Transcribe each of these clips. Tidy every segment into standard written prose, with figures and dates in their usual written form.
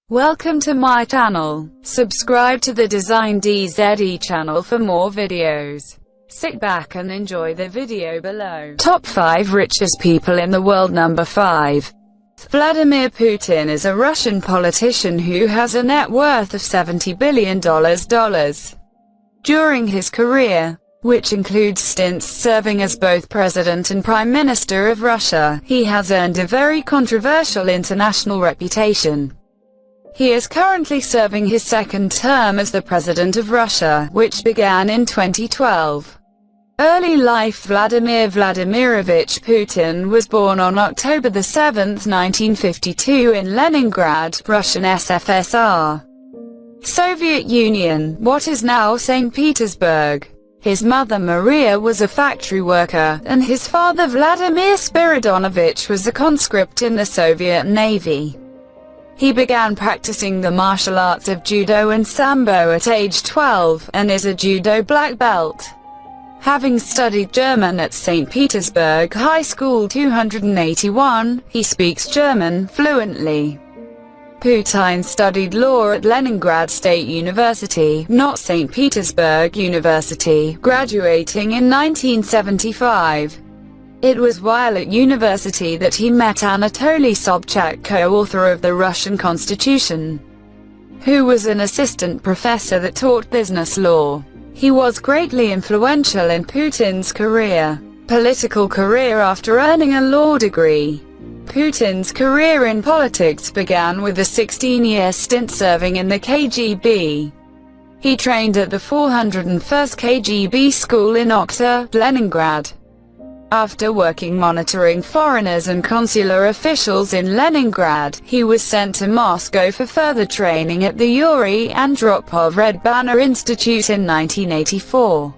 Welcome to my channel. Subscribe to the Design DZE channel for more videos. Sit back and enjoy the video below. Top 5 richest people in the world. Number 5. Vladimir Putin is a Russian politician who has a net worth of $70 billion. During his career, which includes stints serving as both President and Prime Minister of Russia, he has earned a very controversial international reputation. He is currently serving his second term as the President of Russia, which began in 2012. Early life. Vladimir Vladimirovich Putin was born on October 7, 1952 in Leningrad, Russian SFSR. Soviet Union, what is now St. Petersburg. His mother Maria was a factory worker, and his father Vladimir Spiridonovich was a conscript in the Soviet Navy. He began practicing the martial arts of judo and sambo at age 12, and is a judo black belt. Having studied German at St. Petersburg High School 281, he speaks German fluently. Putin studied law at Leningrad State University, not St. Petersburg University, graduating in 1975. It was while at university that he met Anatoly Sobchak, co-author of the Russian Constitution, who was an assistant professor that taught business law. He was greatly influential in Putin's political career after earning a law degree. Putin's career in politics began with a 16-year stint serving in the KGB. He trained at the 401st KGB school in Okhta, Leningrad. After working monitoring foreigners and consular officials in Leningrad, he was sent to Moscow for further training at the Yuri Andropov Red Banner Institute in 1984.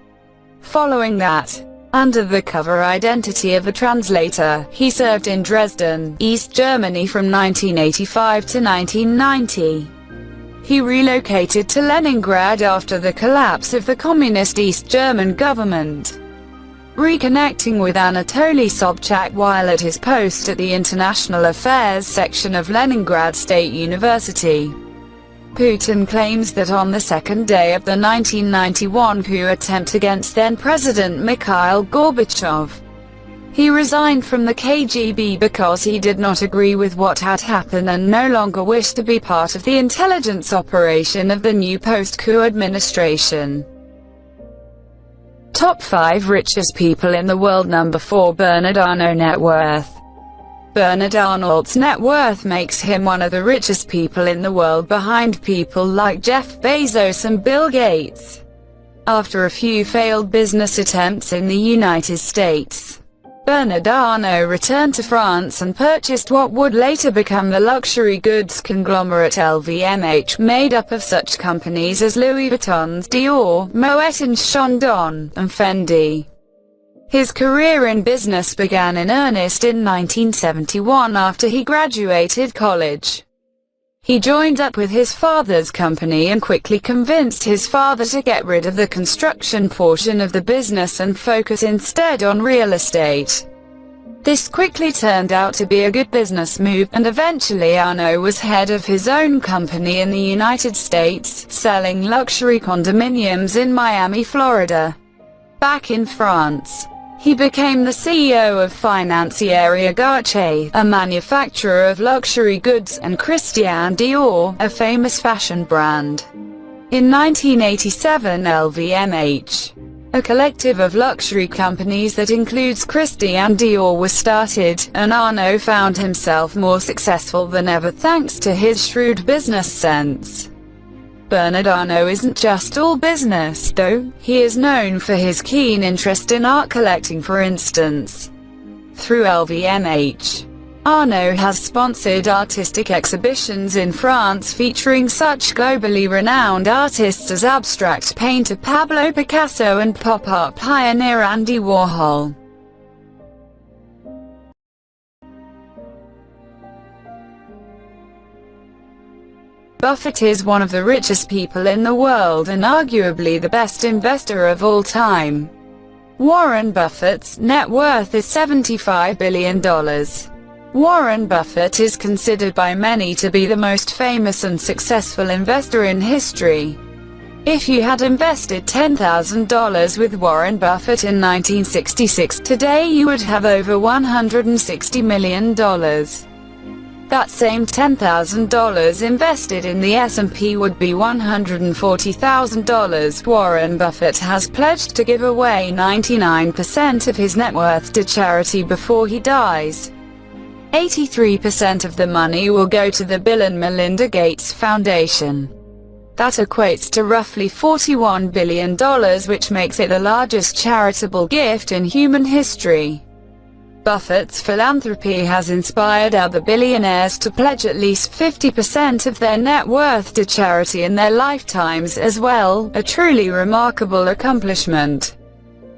Following that, under the cover identity of a translator, he served in Dresden, East Germany from 1985 to 1990. He relocated to Leningrad after the collapse of the communist East German government, reconnecting with Anatoly Sobchak while at his post at the International Affairs section of Leningrad State University. Putin claims that on the second day of the 1991 coup attempt against then-President Mikhail Gorbachev, he resigned from the KGB because he did not agree with what had happened and no longer wished to be part of the intelligence operation of the new post-coup administration. Top 5 richest people in the world. Number 4. Bernard Arnault net worth. Bernard Arnault's net worth makes him one of the richest people in the world, behind people like Jeff Bezos and Bill Gates. After a few failed business attempts in the United States, Bernard Arnault returned to France and purchased what would later become the luxury goods conglomerate LVMH, made up of such companies as Louis Vuitton, Dior, Moet & Chandon, and Fendi. His career in business began in earnest in 1971 after he graduated college. He joined up with his father's company and quickly convinced his father to get rid of the construction portion of the business and focus instead on real estate. This quickly turned out to be a good business move, and eventually Arnault was head of his own company in the United States, selling luxury condominiums in Miami, Florida. Back in France, he became the CEO of Financière Garche, a manufacturer of luxury goods, and Christian Dior, a famous fashion brand. In 1987 LVMH, a collective of luxury companies that includes Christian Dior, was started, and Arnault found himself more successful than ever thanks to his shrewd business sense. Bernard Arnault isn't just all business, though. He is known for his keen interest in art collecting, for instance. Through LVMH, Arnault has sponsored artistic exhibitions in France featuring such globally renowned artists as abstract painter Pablo Picasso and pop art pioneer Andy Warhol. Buffett is one of the richest people in the world and arguably the best investor of all time. Warren Buffett's net worth is $75 billion. Warren Buffett is considered by many to be the most famous and successful investor in history. If you had invested $10,000 with Warren Buffett in 1966, today you would have over $160 million. That same $10,000 invested in the S&P would be $140,000. Warren Buffett has pledged to give away 99% of his net worth to charity before he dies. 83% of the money will go to the Bill and Melinda Gates Foundation. That equates to roughly $41 billion, which makes it the largest charitable gift in human history. Buffett's philanthropy has inspired other billionaires to pledge at least 50% of their net worth to charity in their lifetimes as well, a truly remarkable accomplishment.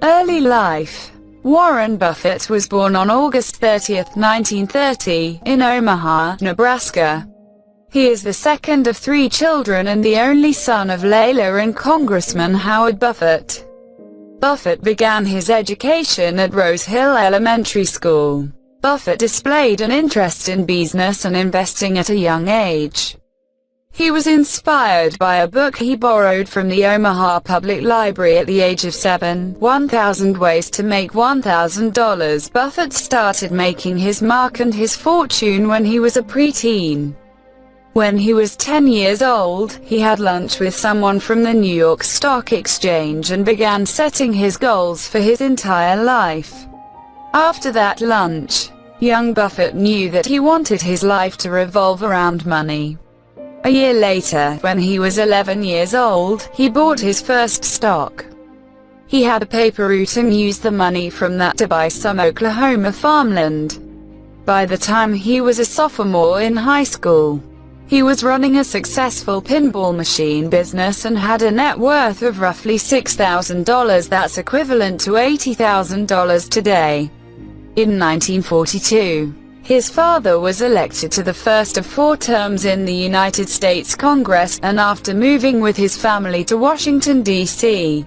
Early life. Warren Buffett was born on August 30, 1930, in Omaha, Nebraska. He is the second of 3 children and the only son of Layla and Congressman Howard Buffett. Buffett began his education at Rose Hill Elementary School. Buffett displayed an interest in business and investing at a young age. He was inspired by a book he borrowed from the Omaha Public Library at the age of 7, 1,000 Ways to Make $1,000. Buffett started making his mark and his fortune when he was a preteen. When he was 10 years old, he had lunch with someone from the New York Stock Exchange and began setting his goals for his entire life. After that lunch, young Buffett knew that he wanted his life to revolve around money. A year later, when he was 11 years old, he bought his first stock. He had a paper route and used the money from that to buy some Oklahoma farmland. By the time he was a sophomore in high school, he was running a successful pinball machine business and had a net worth of roughly $6,000. That's equivalent to $80,000 today. In 1942, his father was elected to the first of 4 terms in the United States Congress, and after moving with his family to Washington, D.C.,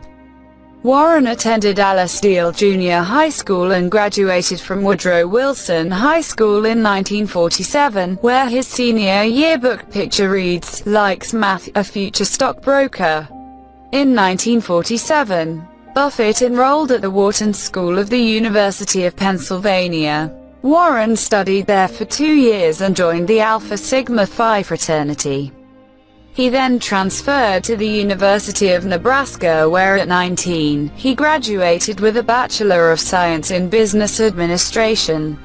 Warren attended Alice Deal Junior High School and graduated from Woodrow Wilson High School in 1947, where his senior yearbook picture reads, "Likes math, a future stockbroker." In 1947, Buffett enrolled at the Wharton School of the University of Pennsylvania. Warren studied there for 2 years and joined the Alpha Sigma Phi fraternity. He then transferred to the University of Nebraska, where at 19, he graduated with a Bachelor of Science in Business Administration.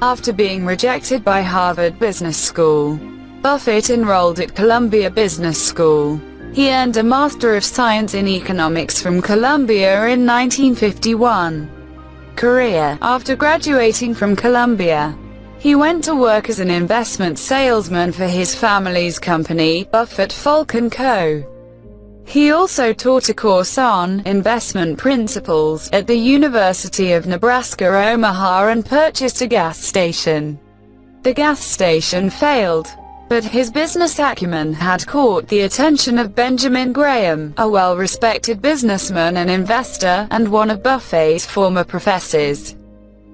After being rejected by Harvard Business School, Buffett enrolled at Columbia Business School. He earned a Master of Science in Economics from Columbia in 1951. Career. After graduating from Columbia, he went to work as an investment salesman for his family's company, Buffett Folk & Co. He also taught a course on investment principles at the University of Nebraska Omaha and purchased a gas station. The gas station failed, but his business acumen had caught the attention of Benjamin Graham, a well-respected businessman and investor, and one of Buffett's former professors.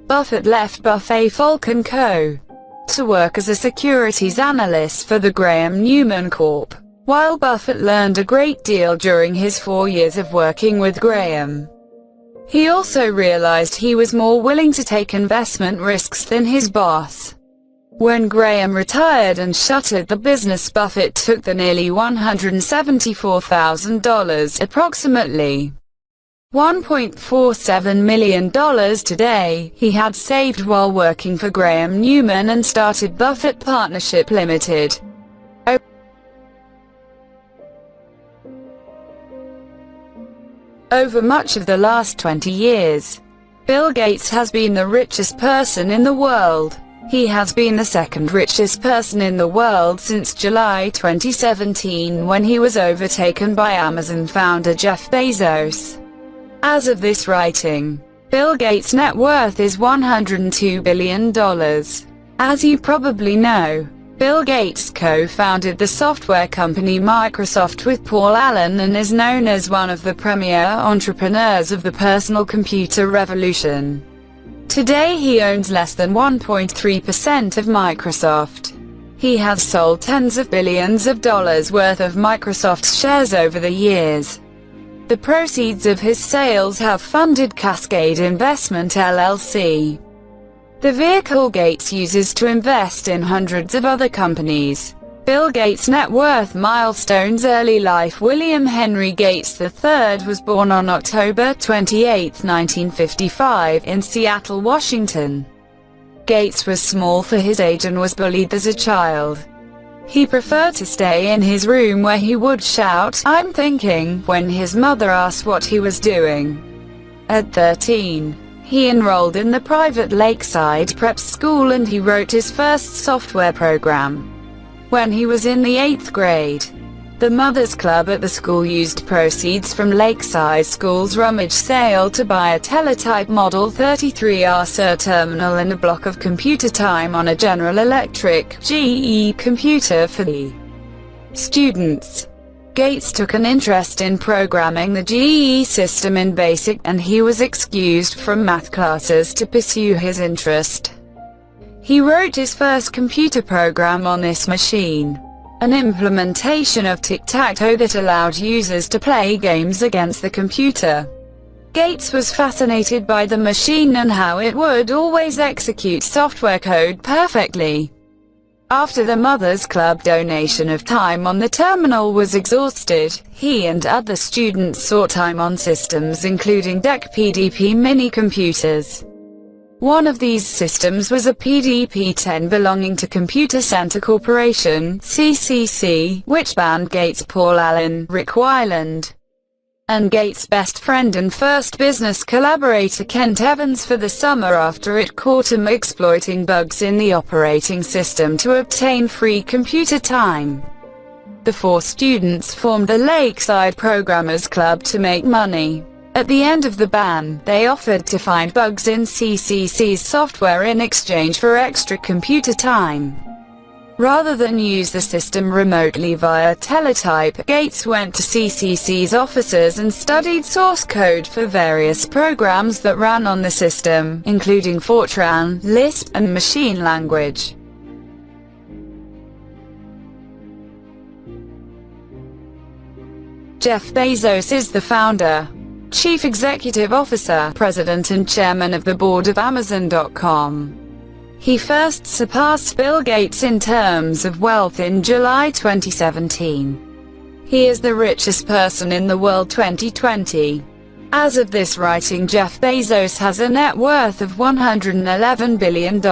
Buffett left Buffett Folk & Co. to work as a securities analyst for the Graham Newman Corp. While Buffett learned a great deal during his 4 years of working with Graham, he also realized he was more willing to take investment risks than his boss. When Graham retired and shuttered the business, Buffett took the nearly $174,000, approximately $1.47 million today, he had saved while working for Graham Newman and started Buffett Partnership Limited. Over much of the last 20 years, Bill Gates has been the richest person in the world. He has been the second richest person in the world since July 2017, when he was overtaken by Amazon founder Jeff Bezos. As of this writing, Bill Gates' net worth is $102 billion. As you probably know, Bill Gates co-founded the software company Microsoft with Paul Allen and is known as one of the premier entrepreneurs of the personal computer revolution. Today he owns less than 1.3% of Microsoft. He has sold tens of billions of dollars worth of Microsoft's shares over the years. The proceeds of his sales have funded Cascade Investment LLC, the vehicle Gates uses to invest in hundreds of other companies. Bill Gates' net worth milestones. Early life. William Henry Gates III was born on October 28, 1955, in Seattle, Washington. Gates was small for his age and was bullied as a child. He preferred to stay in his room where he would shout, "I'm thinking," when his mother asked what he was doing. At 13, he enrolled in the private Lakeside Prep School and he wrote his first software program when he was in the 8th grade. The Mothers Club at the school used proceeds from Lakeside School's rummage sale to buy a teletype Model 33R terminal and a block of computer time on a General Electric (GE) computer for the students. Gates took an interest in programming the GE system in BASIC, and he was excused from math classes to pursue his interest. He wrote his first computer program on this machine, an implementation of tic-tac-toe that allowed users to play games against the computer. Gates was fascinated by the machine and how it would always execute software code perfectly. After the Mothers Club donation of time on the terminal was exhausted, he and other students sought time on systems including DEC PDP mini-computers. One of these systems was a PDP-10 belonging to Computer Center Corporation, CCC, which banned Gates' Paul Allen, Rick Weiland, and Gates' best friend and first business collaborator Kent Evans for the summer after it caught him exploiting bugs in the operating system to obtain free computer time. The 4 students formed the Lakeside Programmers Club to make money. At the end of the ban, they offered to find bugs in CCC's software in exchange for extra computer time. Rather than use the system remotely via teletype, Gates went to CCC's offices and studied source code for various programs that ran on the system, including Fortran, Lisp, and machine language. Jeff Bezos is the founder, Chief Executive Officer, President and Chairman of the Board of Amazon.com. He first surpassed Bill Gates in terms of wealth in July 2017. He is the richest person in the world 2020. As of this writing, Jeff Bezos has a net worth of $111 billion.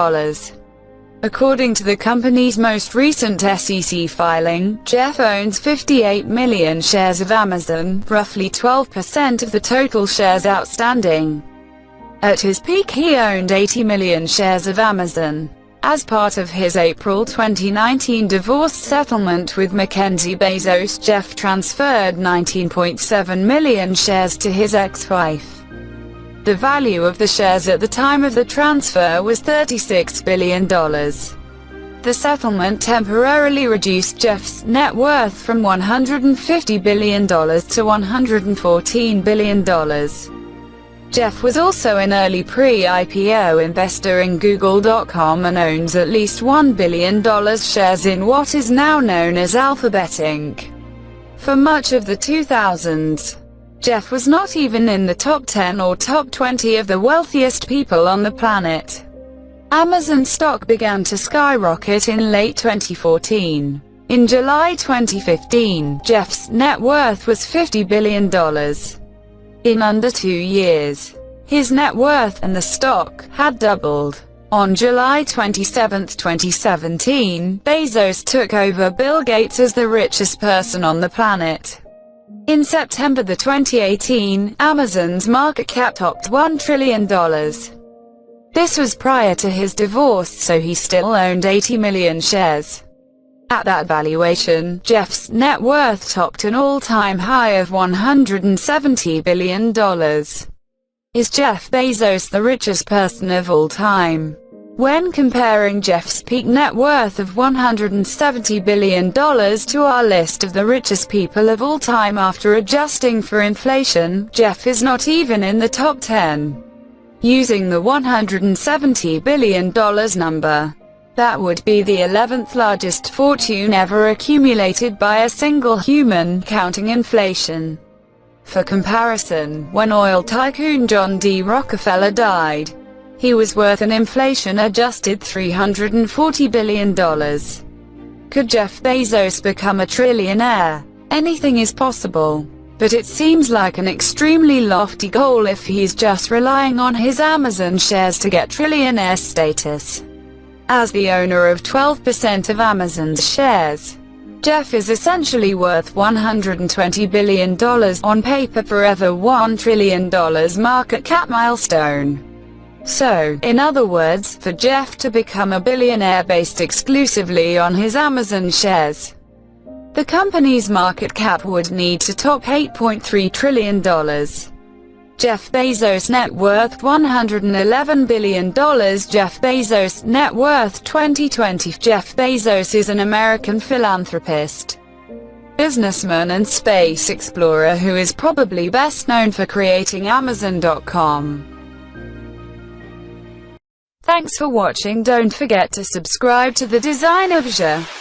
According to the company's most recent SEC filing, Jeff owns 58 million shares of Amazon, roughly 12% of the total shares outstanding. At his peak he owned 80 million shares of Amazon. As part of his April 2019 divorce settlement with Mackenzie Bezos, Jeff transferred 19.7 million shares to his ex-wife. The value of the shares at the time of the transfer was $36 billion. The settlement temporarily reduced Jeff's net worth from $150 billion to $114 billion. Jeff was also an early pre-IPO investor in Google.com and owns at least $1 billion shares in what is now known as Alphabet Inc. For much of the 2000s, Jeff was not even in the top 10 or top 20 of the wealthiest people on the planet. Amazon stock began to skyrocket in late 2014. In July 2015, Jeff's net worth was $50 billion. In under 2 years, his net worth and the stock had doubled. On July 27, 2017, Bezos took over Bill Gates as the richest person on the planet. In September 2018, Amazon's market cap topped $1 trillion. This was prior to his divorce, so he still owned 80 million shares. At that valuation, Jeff's net worth topped an all-time high of $170 billion. Is Jeff Bezos the richest person of all time? When comparing Jeff's peak net worth of $170 billion to our list of the richest people of all time after adjusting for inflation, Jeff is not even in the top 10. Using the $170 billion number, that would be the 11th largest fortune ever accumulated by a single human, counting inflation. For comparison, when oil tycoon John D. Rockefeller died, he was worth an inflation-adjusted $340 billion. Could Jeff Bezos become a trillionaire? Anything is possible, but it seems like an extremely lofty goal if he's just relying on his Amazon shares to get trillionaire status. As the owner of 12% of Amazon's shares, Jeff is essentially worth $120 billion on paper for every $1 trillion market cap milestone. So, in other words, for Jeff to become a billionaire based exclusively on his Amazon shares, the company's market cap would need to top $8.3 trillion. Jeff Bezos' net worth $111 billion. Jeff Bezos' net worth 2020. Jeff Bezos is an American philanthropist, businessman and space explorer who is probably best known for creating Amazon.com. Thanks for watching. Don't forget to subscribe to the Design of Vise.